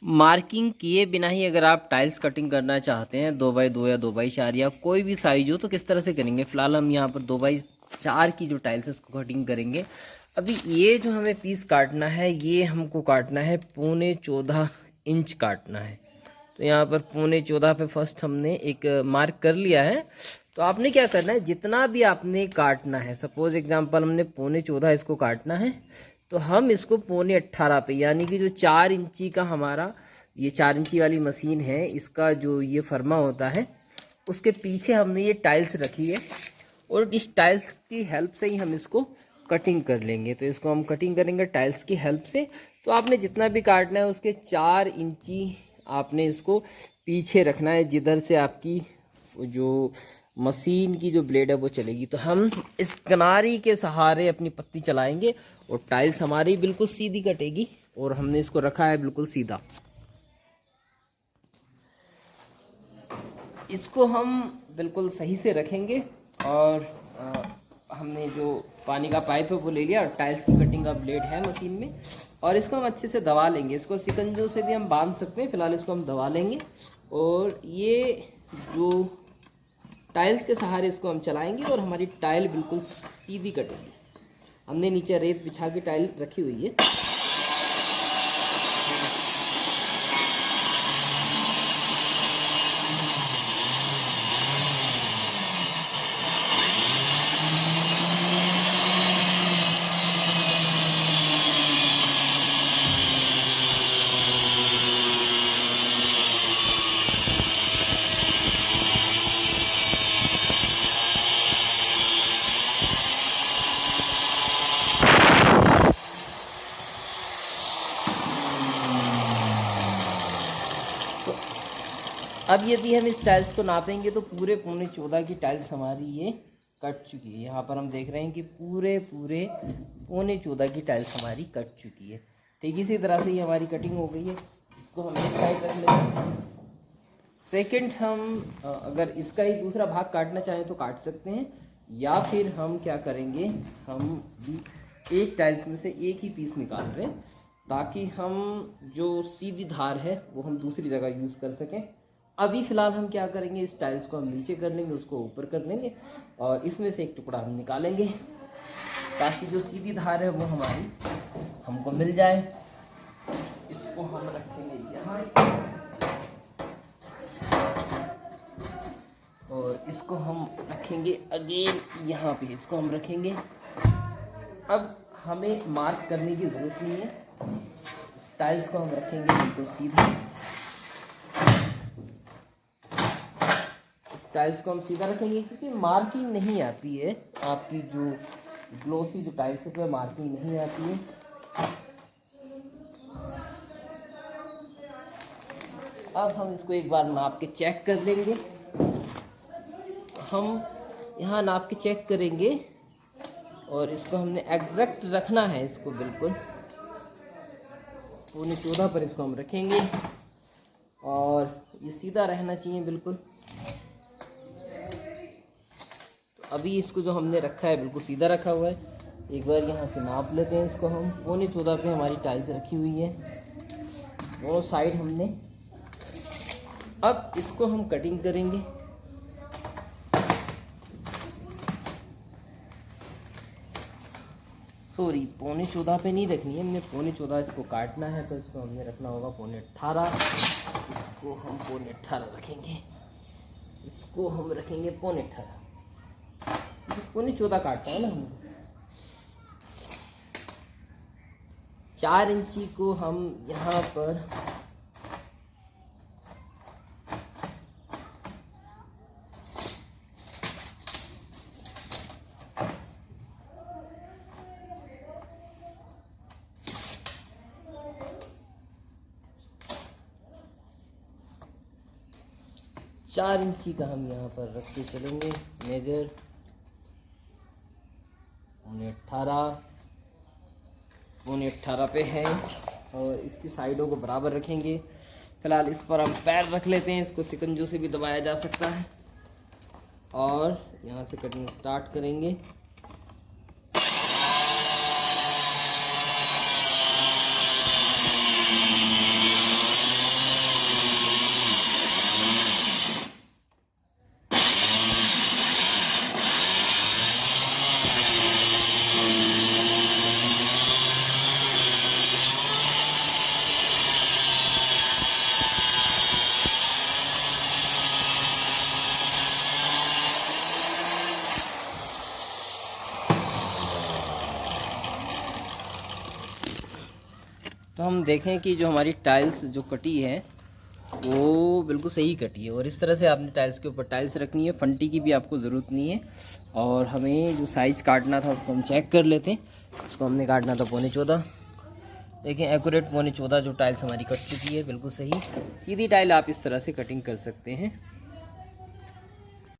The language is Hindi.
मार्किंग किए बिना ही अगर आप टाइल्स कटिंग करना चाहते हैं 2x2 या 2x4 या कोई भी साइज हो तो किस तरह से करेंगे। फ़िलहाल हम यहाँ पर 2x4 की जो टाइल्स है उसको कटिंग करेंगे। अभी ये जो हमें पीस काटना है ये हमको काटना है 14.25 इंच काटना है। तो यहाँ पर 14.25 पे फर्स्ट हमने एक मार्क कर लिया है। तो आपने क्या करना है, जितना भी आपने काटना है, सपोज एग्जांपल हमने 14.25 इसको काटना है, तो हम इसको 18.25 पे, यानी कि जो 4 इंची का हमारा ये 4 इंची वाली मशीन है, इसका जो ये फरमा होता है उसके पीछे हमने ये टाइल्स रखी है और इस टाइल्स की हेल्प से ही हम इसको कटिंग कर लेंगे। तो इसको हम कटिंग करेंगे टाइल्स की हेल्प से। तो आपने जितना भी काटना है उसके 4 इंची आपने इसको पीछे रखना है, जिधर से आपकी जो मशीन की जो ब्लेड है वो चलेगी। तो हम इस किनारी के सहारे अपनी पत्ती चलाएंगे और टाइल्स हमारी बिल्कुल सीधी कटेगी। और हमने इसको रखा है बिल्कुल सीधा। इसको हम बिल्कुल सही से रखेंगे और हमने जो पानी का पाइप है वो ले लिया और टाइल्स की कटिंग का ब्लेड है मशीन में, और इसको हम अच्छे से दबा लेंगे। इसको सिकंजों से भी हम बांध सकते हैं, फिलहाल इसको हम दबा लेंगे और ये जो टाइल्स के सहारे इसको हम चलाएंगे और हमारी टाइल बिल्कुल सीधी कटेगी। हमने नीचे रेत बिछा के टाइल रखी हुई है। अब यदि हम इस टाइल्स को नापेंगे तो पूरे 14.25 की टाइल्स हमारी ये कट चुकी है। यहाँ पर हम देख रहे हैं कि पूरे 14.25 की टाइल्स हमारी कट चुकी है। ठीक इसी तरह से ये हमारी कटिंग हो गई है। इसको हम एक साइड रख लेते हैं। सेकंड, हम अगर इसका ही दूसरा भाग काटना चाहें तो काट सकते हैं, या फिर हम क्या करेंगे, हम भी एक टाइल्स में से एक ही पीस निकाल रहे हैं ताकि हम जो सीधी धार है वो हम दूसरी जगह यूज़ कर सकें। अभी फ़िलहाल हम क्या करेंगे, इस टाइल्स को हम नीचे कर लेंगे, उसको ऊपर कर लेंगे और इसमें से एक टुकड़ा हम निकालेंगे ताकि जो सीधी धार है वो हमारी हमको मिल जाए। इसको हम रखेंगे यहाँ और इसको हम रखेंगे अगेन यहाँ पे, इसको हम रखेंगे। अब हमें मार्क करने की ज़रूरत नहीं है, इस टाइल्स को हम रखेंगे बिल्कुल सीधा। टाइल्स को हम सीधा रखेंगे क्योंकि मार्किंग नहीं आती है, आपकी जो ग्लोसी जो टाइल्स है तो मार्किंग नहीं आती है। अब हम इसको एक बार नाप के चेक कर लेंगे। हम यहाँ नाप के चेक करेंगे और इसको हमने एग्जैक्ट रखना है, इसको बिल्कुल 14.25 पर इसको हम रखेंगे और ये सीधा रहना चाहिए बिल्कुल। अभी इसको जो हमने रखा है बिल्कुल सीधा रखा हुआ है। एक बार यहाँ से नाप लेते हैं इसको हम। 14.25 पे हमारी टाइल्स रखी हुई है दोनों साइड हमने। अब इसको हम कटिंग करेंगे। सॉरी, 14.25 पे नहीं रखनी है हमने, 14.25 इसको काटना है तो इसको हमने रखना होगा 18.25। इसको हम 18.25 रखेंगे, इसको हम रखेंगे 18.25। 14.25 काटना है ना हमें। 4 इंची को हम यहाँ पर चार इंची का हम यहाँ पर रख के चलेंगे मेजर। 18.25 पे है और इसकी साइडों को बराबर रखेंगे। फिलहाल इस पर हम पैर रख लेते हैं, इसको सिकंजों से भी दबाया जा सकता है और यहाँ से कटिंग स्टार्ट करेंगे। तो हम देखें कि जो हमारी टाइल्स जो कटी है वो बिल्कुल सही कटी है। और इस तरह से आपने टाइल्स के ऊपर टाइल्स रखनी है, फंटी की भी आपको ज़रूरत नहीं है। और हमें जो साइज़ काटना था उसको हम चेक कर लेते हैं। इसको हमने काटना था 14.25। देखें एक्यूरेट 14.25 जो टाइल्स हमारी कट चुकी है, बिल्कुल सही। सीधी टाइल आप इस तरह से कटिंग कर सकते हैं।